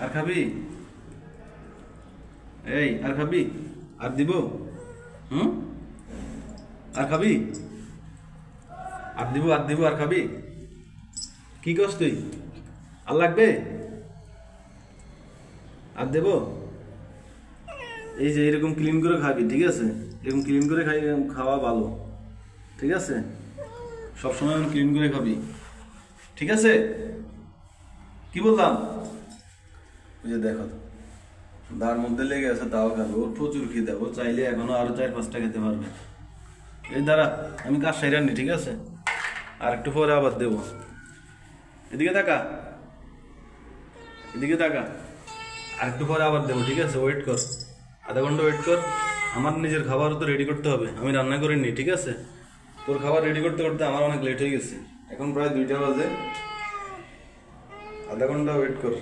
আর খাবি? এই আর খাবি? আর দিব? হুম? আর খাবি? আর দিব আর খাবি? কি করছ তুই? আর লাগবে? আর দেব? এই যে এরকম ক্লিন করে খাবি, ঠিক আছে? এরকম ক্লিন করে খাওয়া ভালো, ঠিক আছে? সবসময় ক্লিন করে খাবি, ঠিক আছে? কি বললাম? ওই যে দেখো দাঁড় মধ্যে লেগে আছে, তাও খাবে। ওর প্রচুর খিদে, ও চাইলে এখনো আরো 4-5টা খেতে পারবে। এই দাঁড়া, আমি কাজ সাইরানি, ঠিক আছে? আর একটু পরে আবার দেবো। এদিকে তাকা, এদিকে তাকা। আর একটু পরে আবার দেবো, ঠিক আছে? ওয়েট কর, আধা ঘন্টা ওয়েট কর। আমার নিজের খাবারও তো রেডি করতে হবে, আমি রান্না করিনি, ঠিক আছে? তোর খাবার রেডি করতে করতে আমার অনেক লেট হয়ে গেছে। এখন প্রায় 2টা বাজে, আধা ঘন্টা ওয়েট কর।